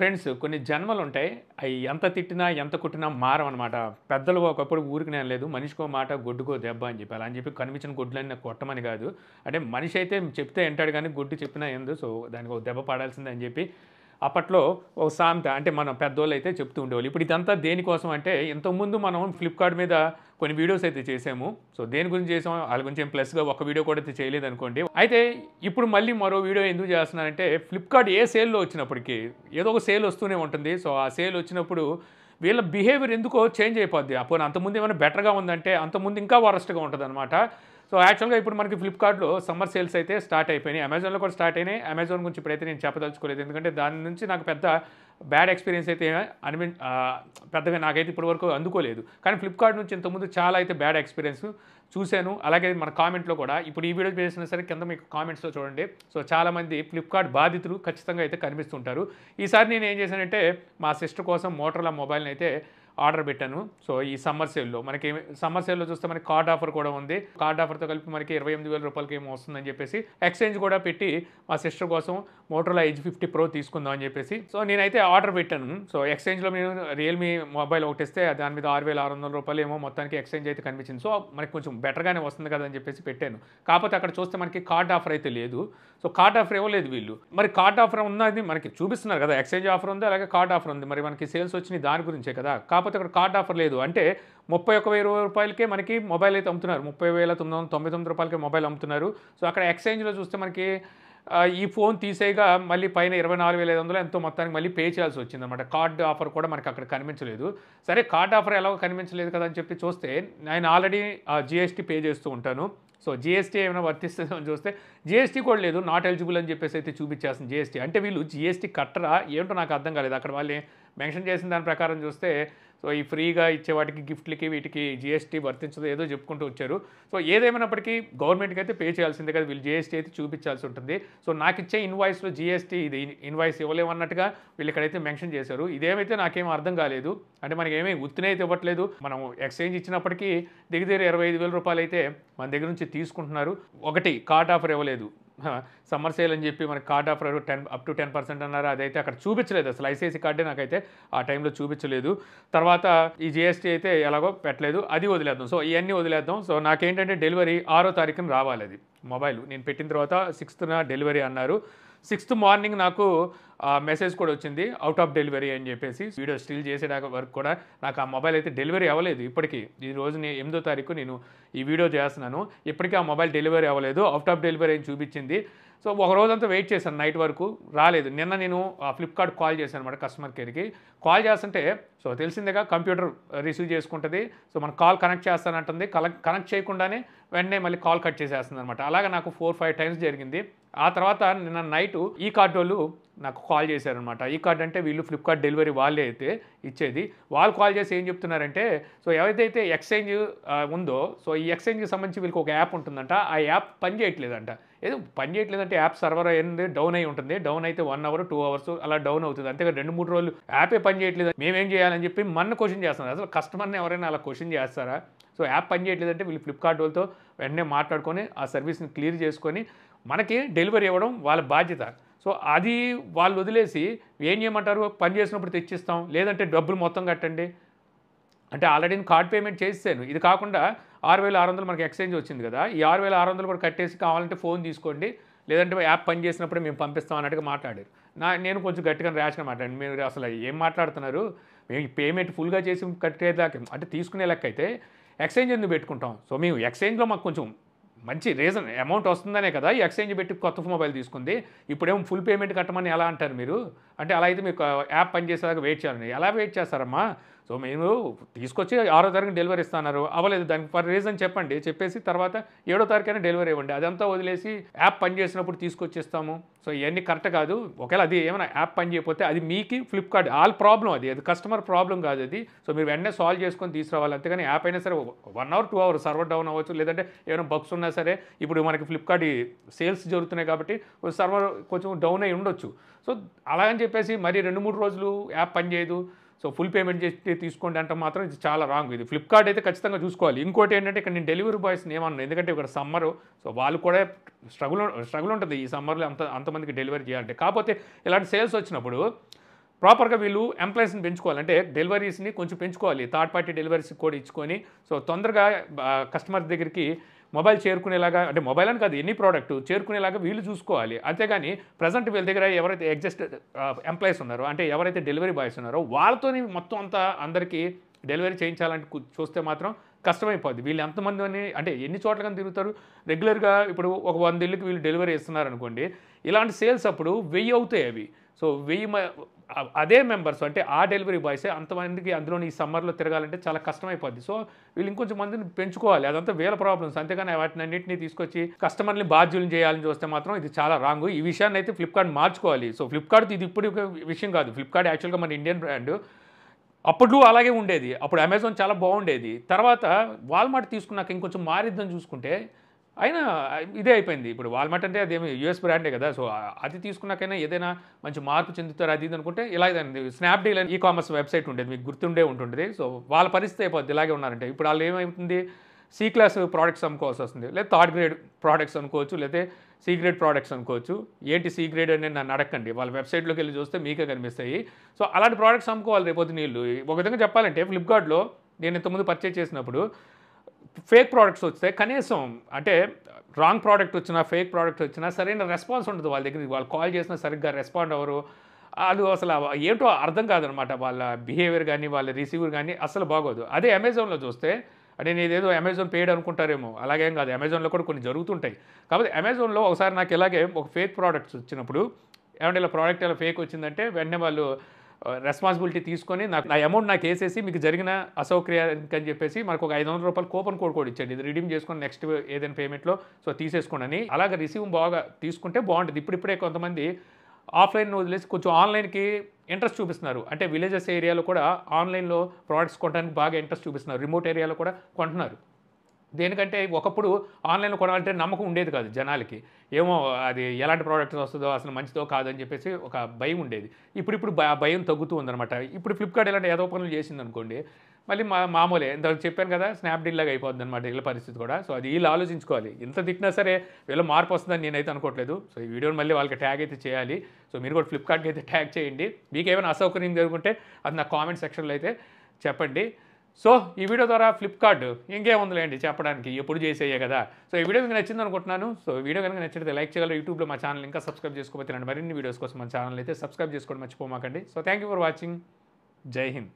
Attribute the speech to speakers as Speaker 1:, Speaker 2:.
Speaker 1: Friends కొన్ని జన్మలుంటాయి. అయి ఎంత తిట్టినా, ఎంత కొట్టినా మారవనమాట. పెద్దలు ఒకప్పుడు ఊరికనే అనలేదు. మనిషికో మాట, గొడ్డుకో దెబ్బ అని చెప్పి. అలా అని చెప్పి కనిపించిన గొడ్లన్నీ కొట్టమని కాదు. అంటే మనిషి అయితే చెప్తే వింటాడు కానీ, గొడ్డు చెప్పినా వినదు. సో, దానికి ఒక దెబ్బ పడాల్సిందే అని చెప్పి అప్పట్లో ఒక సామెత అంటే మన పెద్దోళ్ళైతే చెప్తూ ఉండేవాళ్ళు. ఇప్పుడు ఇదంతా దేనికోసం అంటే, ఇంతకుముందు మనం ఫ్లిప్‌కార్ట్ మీద కొన్ని వీడియోస్ అయితే చేసాము. సో, దేని గురించి చేసాం? ఆళ్ళ గురించి ఏం ప్లస్‌గా ఒక వీడియో కూడా అయితే చేయలేదనుకోండి. అయితే ఇప్పుడు మళ్ళీ మరో వీడియో ఎందుకు చేస్తున్నానంటే, ఫ్లిప్‌కార్ట్ ఏ సేల్‌లో వచ్చినప్పటికి ఏదో ఒక సేల్ వస్తూనే ఉంటుంది. సో, ఆ సేల్ వచ్చినప్పుడు వీళ్ళ బిహేవియర్ ఎందుకో చేంజ్ అయిపోద్ది. పోనీ అంతకుముందు ఏమైనా బెటర్‌గా ఉందంటే, అంతకుముందు ఇంకా వరస్ట్‌గా ఉంటదనమాట. సో, యాక్చువల్‌గా ఇప్పుడు మనకి ఫ్లిప్‌కార్ట్‌లో సమ్మర్ సేల్స్ అయితే స్టార్ట్ అయిపోయినాయి. అమెజాన్‌లో కూడా స్టార్ట్ అయినాయి. అమెజాన్ గురించి ఇప్పుడైతే నేను చెప్పదలుచుకోలేదు. ఎందుకంటే దాని నుంచి నాకు పెద్ద బ్యాడ్ ఎక్స్‌పీరియన్స్ అయితే పెద్దగా నాకైతే ఇప్పటివరకు అందుకోలేదు. కానీ ఫ్లిప్‌కార్ట్ నుంచి ఇంతకుముందు చాలా అయితే బ్యాడ్ ఎక్స్‌పీరియన్స్ చూసాను. అలాగే మన కామెంట్‌లో కూడా ఇప్పుడు ఈ వీడియో చేసినా సరే కింద మీకు కామెంట్స్‌లో చూడండి. సో, చాలామంది ఫ్లిప్‌కార్ట్ బాధితులు ఖచ్చితంగా అయితే కనిపిస్తుంటారు. ఈసారి నేను ఏం చేశానంటే మా సిస్టర్ కోసం మోటరోలా మొబైల్‌ని అయితే ఆర్డర్ పెట్టాను. సో, ఈ సమ్మర్ సేల్‌లో మనకి సమ్మర్ సేల్‌లో చూస్తే మనకి కార్డ్ ఆఫర్ కూడా ఉంది. కార్డ్ ఆఫర్‌తో కలిపి మనకి రూ. 28,000 ఏమో వస్తుందని చెప్పేసి ఎక్స్‌చేంజ్ కూడా పెట్టి మా సిస్టర్ కోసం మోటరోలా ఎడ్జ్ 50 ప్రో తీసుకుందాం అని చెప్పేసి. సో, నేనైతే ఆర్డర్ పెట్టాను. సో, ఎక్స్‌చేంజ్‌లో నేను రియల్‌మీ మొబైల్ ఒకటిస్తే దాని మీద రూ. 6,600 ఏమో మొత్తానికి ఎక్స్‌చేంజ్ అయితే కనిపించింది. సో, మనకి కొంచెం బెటర్‌గానే వస్తుంది కదా అని చెప్పేసి పెట్టాను. కాకపోతే అక్కడ చూస్తే మనకి కార్డ్ ఆఫర్ అయితే లేదు. సో, కార్డ్ ఆఫర్ ఇవ్వలేదు వీళ్ళు. మరి కార్డ్ ఆఫర్ ఉన్నది మనకి చూపిస్తున్నారు కదా! ఎక్స్‌చేంజ్ ఆఫర్ ఉంది. అలాగే కార్డ్ ఆఫర్ ఉంది. మరి మనకి సేల్స్ వచ్చినాయి దాని గురించే కదా! కాకపోతే అక్కడ కార్డ్ ఆఫర్ లేదు. అంటే రూ. 31,000కే మనకి మొబైల్ అయితే అమ్ముతున్నారు. రూ. 30,999కే మొబైల్ అమ్ముతున్నారు. సో, అక్కడ ఎక్స్‌చేంజ్‌లో చూస్తే మనకి ఈ ఫోన్ తీసేయగా మళ్ళీ పైన 24,500 ఎంతో మొత్తానికి మళ్ళీ పే చేయాల్సి వచ్చిందనమాట. కార్డ్ ఆఫర్ కూడా మనకి అక్కడ కనిపించలేదు. సరే కార్డ్ ఆఫర్ ఎలాగో కనిపించలేదు కదా అని చెప్పి చూస్తే నేను ఆల్రెడీ జీఎస్టీ పే చేస్తూ ఉంటాను. సో, జీఎస్టీ ఏమైనా వర్తిస్తుందో అని చూస్తే జీఎస్టీ కూడా లేదు. నాట్ ఎలిజిబుల్ అని చెప్పేసి అయితే చూపించేస్తుంది జీఎస్టీ. అంటే వీళ్ళు జీఎస్టీ కట్టరా ఏంటో నాకు అర్థం కాలేదు. అక్కడ వాళ్ళు మెన్షన్ చేసిన దాని ప్రకారం చూస్తే సో, ఈ ఫ్రీగా ఇచ్చే వాటికి గిఫ్ట్‌లకి వీటికి జీఎస్టీ వర్తించదు ఏదో చెప్పుకుంటూ వచ్చారు. సో, ఏదేమైనప్పటికీ గవర్నమెంట్‌కి అయితే పే చేయాల్సిందే కదా! వీళ్ళు జీఎస్టీ అయితే చూపించాల్సి ఉంటుంది. సో, నాకిచ్చే ఇన్వాయిస్‌లో జీఎస్టీ ఇది ఇన్వాయిస్ ఇవ్వలేమన్నట్టుగా వీళ్ళు ఇక్కడైతే మెన్షన్ చేశారు. ఇదేమైతే నాకేం అర్థం కాలేదు. అంటే మనకేమీ ఉత్తినే అయితే ఇవ్వట్లేదు. మనం ఎక్స్‌చేంజ్ ఇచ్చినప్పటికీ దగ్గర దగ్గర రూ. 25,000 అయితే మన దగ్గర నుంచి తీసుకుంటున్నారు. ఒకటి కార్డ్ ఆఫర్ ఇవ్వలేదు. సమ్మర్ సేల్ అని చెప్పి మనకి కార్డ్ ఆఫర్ అప్ టు 10% అన్నారు. అదైతే అక్కడ చూపించలేదు అసలు. ఐసీఐసీ కార్డే నాకైతే ఆ టైంలో చూపించలేదు. తర్వాత ఈ జీఎస్టీ అయితే ఎలాగో పెట్టలేదు. అది వదిలేద్దాం. సో, ఇయన్నీ వదిలేద్దాం. సో, నాకేంటంటే డెలివరీ 6వ తారీఖున రావాలి అది మొబైల్. నేను పెట్టిన తర్వాత 6థ్‌న డెలివరీ అన్నారు. 6థ్ మార్నింగ్ నాకు మెసేజ్ కూడా వచ్చింది. ఔట్ ఆఫ్ డెలివరీ అని చెప్పేసి. వీడియో స్టిల్ చేసేదాకా వరకు కూడా నాకు ఆ మొబైల్ అయితే డెలివరీ అవ్వలేదు ఇప్పటికి. ఈ రోజు 8వ తారీఖు నేను ఈ వీడియో చేస్తున్నాను. ఇప్పటికీ ఆ మొబైల్ డెలివరీ అవ్వలేదు. ఔట్ ఆఫ్ డెలివరీ అని చూపించింది. సో, ఒక రోజంతా వెయిట్ చేశాను నైట్ వరకు. రాలేదు. నిన్న నేను ఫ్లిప్‌కార్ట్ కాల్ చేశాను అనమాట కస్టమర్ కేర్‌కి. కాల్ చేస్తుంటే సో, తెలిసిందేగా కంప్యూటర్ రిసీవ్ చేసుకుంటది. సో, మన కాల్ కనెక్ట్ చేస్తానంటుంది. కనెక్ట్ చేయకుండానే వెంటనే మళ్ళీ కాల్ కట్ చేసేస్తుందనమాట. అలాగా నాకు 4, 5 టైమ్స్ జరిగింది. ఆ తర్వాత నిన్న నైటు ఈ కార్డ్ వోళ్ళు నాకు కాల్ చేశారనమాట. ఈ కార్డ్ అంటే వీళ్ళు ఫ్లిప్‌కార్ట్ డెలివరీ వాళ్ళే అయితే ఇచ్చేది. వాళ్ళు కాల్ చేసి ఏం చెప్తున్నారంటే సో, ఏదైతే ఎక్స్‌చేంజ్ ఉందో సో, ఈ ఎక్స్‌చేంజ్‌కి సంబంధించి వీళ్ళకి ఒక యాప్ ఉంటుందంట. ఆ యాప్ పని చేయట్లేదంట. ఏదో పని చేయట్లేదంటే యాప్ సర్వర్ అయింది డౌన్ అయి ఉంటుంది. డౌన్ అయితే 1 అవర్, 2 అవర్స్ అలా డౌన్ అవుతుంది. అంతేగా 2, 3 రోజులు యాపే పని చేయట్లేదు. మేమేం చేయాలని చెప్పి మన్ని క్వెషన్ చేస్తున్నారు. అసలు కస్టమర్‌ని ఎవరైనా అలా క్వెషన్ చేస్తారా? సో, యాప్ పని చేయట్లేదంటే వీళ్ళు ఫ్లిప్‌కార్ట్ వాళ్ళతో వెంటనే మాట్లాడుకొని ఆ సర్వీస్‌ని క్లియర్ చేసుకొని మనకి డెలివరీ ఇవ్వడం వాళ్ళ బాధ్యత. సో, అది వాళ్ళు వదిలేసి ఏం చేయమంటారు? పని చేసినప్పుడు తెచ్చిస్తాం. లేదంటే డబ్బులు మొత్తం కట్టండి. అంటే ఆల్రెడీ నేను కార్డ్ పేమెంట్ చేసేసాను. ఇది కాకుండా 6,600 మనకి ఎక్స్‌చేంజ్ వచ్చింది కదా! ఈ 6,600 కూడా కట్టేసి కావాలంటే ఫోన్ తీసుకోండి. లేదంటే యాప్ పని చేసినప్పుడే మేము పంపిస్తాం అన్నట్టుగా మాట్లాడారు. నేను కొంచెం గట్టిగా ర్యాష్‌గా మాట్లాడాను. మీరు అసలు ఏం మాట్లాడుతున్నారు? మేము ఈ పేమెంట్ ఫుల్‌గా చేసి కట్టేదాకా అంటే తీసుకునే లెక్క అయితే ఎక్స్‌చేంజ్ ఎందుకు పెట్టుకుంటాం? సో, మేము ఎక్స్‌చేంజ్‌లో మాకు కొంచెం మంచి రీజన్ అమౌంట్ వస్తుందనే కదా! ఈ ఎక్స్‌చేంజ్ పెట్టి కొత్త మొబైల్ తీసుకుంది. ఇప్పుడేమో ఫుల్ పేమెంట్ కట్టమని ఎలా అంటారు మీరు? అంటే అలా అయితే మీకు యాప్ పనిచేసేదాకా వెయిట్ చేయాలని. ఎలా వెయిట్ చేస్తారమ్మా? సో, మీరు తీసుకొచ్చి 6వ తారీఖున డెలివరీ ఇస్తన్నారు. అవ్వలేదు. దానికి రీజన్ చెప్పండి. చెప్పేసి తర్వాత 7వ తారీఖైనా డెలివరీ ఇవ్వండి. అదంతా వదిలేసి యాప్ పని చేసినప్పుడు తీసుకొచ్చిస్తాము. సో, ఇయన్నీ కరెక్ట్ కాదు. ఒకవేళ అది ఏమైనా యాప్ పని చేయకపోతే అది మీకి ఫ్లిప్‌కార్ట్ ఆళ్ళ ప్రాబ్లమ్ అది. అది కస్టమర్ ప్రాబ్లమ్ కాదు అది. సో, మీరు వెంటనే సాల్వ్ చేసుకొని తీసుకురావాలి. అంతేగాని యాప్ అయినా సరే 1 అవర్, 2 అవర్స్ సర్వర్ డౌన్ అవ్వచ్చు. లేదంటే ఏమైనా బగ్స్ ఉన్నా సరే ఇప్పుడు మనకి ఫ్లిప్‌కార్ట్ సేల్స్ జరుగుతున్నాయి కాబట్టి సర్వర్ కొంచెం డౌన్ అయ్యి ఉండొచ్చు. సో, అలాగని చెప్పేసి మరి 2, 3 రోజులు యాప్ పని చేయదు. సో, ఫుల్ పేమెంట్ చేసి తీసుకోండి అంటే మాత్రం ఇది చాలా రాంగ్. ఇది ఫ్లిప్‌కార్ట్ అయితే ఖచ్చితంగా చూసుకోవాలి. ఇంకోటి ఏంటంటే ఇక్కడ నేను డెలివరీ బాయ్స్‌ని ఏమన్నా ఎందుకంటే ఇక్కడ సమ్మరు. సో, వాళ్ళు కూడా స్ట్రగుల్ ఉంటది ఈ సమ్మర్‌లో అంతమందికి డెలివరీ చేయాలంటే. కాకపోతే ఇలాంటి సేల్స్ వచ్చినప్పుడు ప్రాపర్గా వీళ్ళు ఎంప్లాయీస్ని పెంచుకోవాలి, అంటే డెలివరీస్ని కొంచెం పెంచుకోవాలి, థర్డ్ పార్టీ డెలివరీస్కి కూడా ఇచ్చుకొని సో తొందరగా కస్టమర్ దగ్గరికి మొబైల్ చేరుకునేలాగా, అంటే మొబైల్ అని కాదు ఎనీ ప్రోడక్ట్ చేరుకునేలాగా వీళ్ళు చూసుకోవాలి. అంతేగాని ప్రజెంట్ వీళ్ళ దగ్గర ఎవరైతే ఎగ్జిస్ట్ ఎంప్లాయీస్ ఉన్నారో, అంటే ఎవరైతే డెలివరీ బాయ్స్ ఉన్నారో వాళ్ళతోని మొత్తం అంతా అందరికీ డెలివరీ చేయించాలని చూస్తే మాత్రం కష్టమైపోద్ది. వీళ్ళు ఎంతమందిని, అంటే ఎన్ని చోట్ల కానీ తిరుగుతారు రెగ్యులర్గా. ఇప్పుడు ఒక 100 ఇళ్ళకి వీళ్ళు డెలివరీ ఇస్తున్నారు అనుకోండి, ఇలాంటి సేల్స్ అప్పుడు 1000 అవుతాయి అవి. సో 1000 అదే మెంబర్స్, అంటే ఆ డెలివరీ బాయ్సే అంతమందికి అందులోని ఈ సమ్మర్లో తిరగాలంటే చాలా కష్టమైపోద్ది. సో వీళ్ళు ఇంకొంచెం మందిని పెంచుకోవాలి, అదంతా వీళ్ళ ప్రాబ్లమ్స్. అంతేగాని వాటిని అన్నింటినీ తీసుకొచ్చి కస్టమర్ని బాధ్యులను చేయాలని చూస్తే మాత్రం ఇది చాలా రాంగ్. ఈ విషయాన్ని అయితే ఫ్లిప్కార్ట్ మార్చుకోవాలి. సో ఫ్లిప్కార్ట్ ఇది ఇప్పుడు విషయం కాదు. ఫ్లిప్కార్ట్ యాక్చువల్గా మన ఇండియన్ బ్రాండ్, అప్పుడు అలాగే ఉండేది. అప్పుడు అమెజాన్ చాలా బాగుండేది. తర్వాత వాల్మార్ట్ తీసుకున్నాక ఇంకొంచెం మారిద్దని చూసుకుంటే అయినా ఇదే అయిపోయింది. ఇప్పుడు వాల్మార్ట్ అంటే అదేమి యూఎస్ బ్రాండే కదా. సో అది తీసుకున్నాకైనా ఏదైనా మంచి మార్పు చెందుతారు అది ఇది అనుకుంటే ఇలాగైంది. స్నాప్డీల్ అని కామర్స్ వెబ్సైట్ ఉండేది, మీకు గుర్తుండే ఉంటుంది. సో వాళ్ళ పరిస్థితి అయిపోద్ది ఇలాగే ఉన్నారంటే. ఇప్పుడు వాళ్ళు ఏమవుతుంది, సి క్లాస్ ప్రోడక్ట్స్ అమ్ముకోవాల్సి వస్తుంది, లేదా థర్డ్ గ్రేడ్ ప్రోడక్ట్స్ అనుకోవచ్చు, లేదా సి గ్రేడ్ ప్రోడక్ట్స్ అనుకోవచ్చు. ఏంటి సి గ్రేడ్ అని నన్ను అడగండి, వాళ్ళ వెబ్సైట్లోకి వెళ్ళి చూస్తే మీకే కనిపిస్తాయి. సో అలాంటి ప్రోడక్ట్స్ అమ్ముకోవాలి రేపొద్దు నీళ్ళు. ఒక విధంగా చెప్పాలంటే ఫ్లిప్కార్ట్లో నేను ఇంతకుముందు పర్చేజ్ చేసినప్పుడు ఫేక్ ప్రోడక్ట్స్ వస్తే కనీసం, అంటే రాంగ్ ప్రోడక్ట్ వచ్చినా ఫేక్ ప్రోడక్ట్ వచ్చినా సరైన రెస్పాన్స్ ఉండదు వాళ్ళ దగ్గర. వాళ్ళు కాల్ చేసినా సరిగ్గా రెస్పాండ్ అవ్వరు. అది అసలు ఏంటో అర్థం కాదనమాట. వాళ్ళ బిహేవియర్ కానీ వాళ్ళ రిసీవర్ కానీ అసలు బాగోదు. అదే అమెజాన్లో చూస్తే, అంటే నేనేదో అమెజాన్ పేడ్ అనుకుంటారేమో, అలాగేం కాదు. అమెజాన్లో కూడా కొన్ని జరుగుతుంటాయి. కాబట్టి అమెజాన్లో ఒకసారి నాకు ఇలాగే ఒక ఫేక్ ప్రోడక్ట్స్ వచ్చినప్పుడు, ఏమంటే ఇలా ప్రోడక్ట్ ఇలా ఫేక్ వచ్చిందంటే వెంటనే వాళ్ళు రెస్పాన్సిబిలిటీ తీసుకొని నా అమౌంట్ నాకు వేసేసి మీకు జరిగిన అసౌకర్యానికి అని చెప్పేసి మనకు ఒక 500 రూపాయలు కూపన్ కోడ్ కూడా ఇచ్చండి, ఇది రిడీమ్ చేసుకొని నెక్స్ట్ ఏదైనా పేమెంట్లో సో తీసేసుకోండి అని. అలాగే రిసీవ్ బాగా తీసుకుంటే బాగుంటుంది. ఇప్పుడిప్పుడే కొంతమంది ఆఫ్లైన్ వదిలేసి కొంచెం ఆన్లైన్కి ఇంట్రెస్ట్ చూపిస్తున్నారు. అంటే విలేజెస్ ఏరియాలో కూడా ఆన్లైన్లో ప్రోడక్ట్స్ కొనడానికి బాగా ఇంట్రెస్ట్ చూపిస్తున్నారు, రిమోట్ ఏరియాలో కూడా కొంటున్నారు. దేనికంటే ఒకప్పుడు ఆన్లైన్లో కొనాలంటే నమ్మకం ఉండేది కాదు జనాలకి. ఏమో అది ఎలాంటి ప్రోడక్ట్స్ వస్తుందో, అసలు మంచిదో కాదని చెప్పేసి ఒక భయం ఉండేది. ఇప్పుడు భయం తగ్గుతూ ఉందన్నమాట. ఇప్పుడు ఫ్లిప్కార్ట్ ఇలాంటి ఏదో పనులు చేసిందనుకోండి, మళ్ళీ మామూలే ఇంతకు చెప్పాను కదా, స్నాప్డీల్ లాగా అయిపోద్ది అనమాట వీళ్ళ పరిస్థితి కూడా. సో అది వీళ్ళు ఆలోచించుకోవాలి. ఇంత తిట్టినా సరే వీళ్ళ మార్పు వస్తుందని నేనైతే అనుకోవట్లేదు. సో ఈ వీడియోని మళ్ళీ వాళ్ళకి ట్యాగ్ అయితే చేయాలి. సో మీరు కూడా ఫ్లిప్కార్ట్కి అయితే ట్యాగ్ చేయండి. మీకు ఏమైనా అసౌకర్యం జరుగుంటే అది నా కామెంట్ సెక్షన్లో అయితే చెప్పండి. సో ఈ వీడియో ద్వారా ఫ్లిప్కార్ట్ ఇంకేముందిలేండి చెప్పడానికి, ఎప్పుడు చేసేయే కదా. సో ఈ వీడియో మీకు నచ్చింది అనుకుంటున్నాను. సో వీడియో కనుక నచ్చితే లైక్ చేయగలరు. యూట్యూబ్లో మా ఛానల్ ఇంకా సబ్స్క్రైబ్ చేసుకోకపోతే మరిన్ని వీడియోస్ కోసం మన ఛానల్ అయితే సబ్స్క్రైబ్ చేసుకోవడం మర్చిపోమాకండి. So thank you for watching. జై హింద్.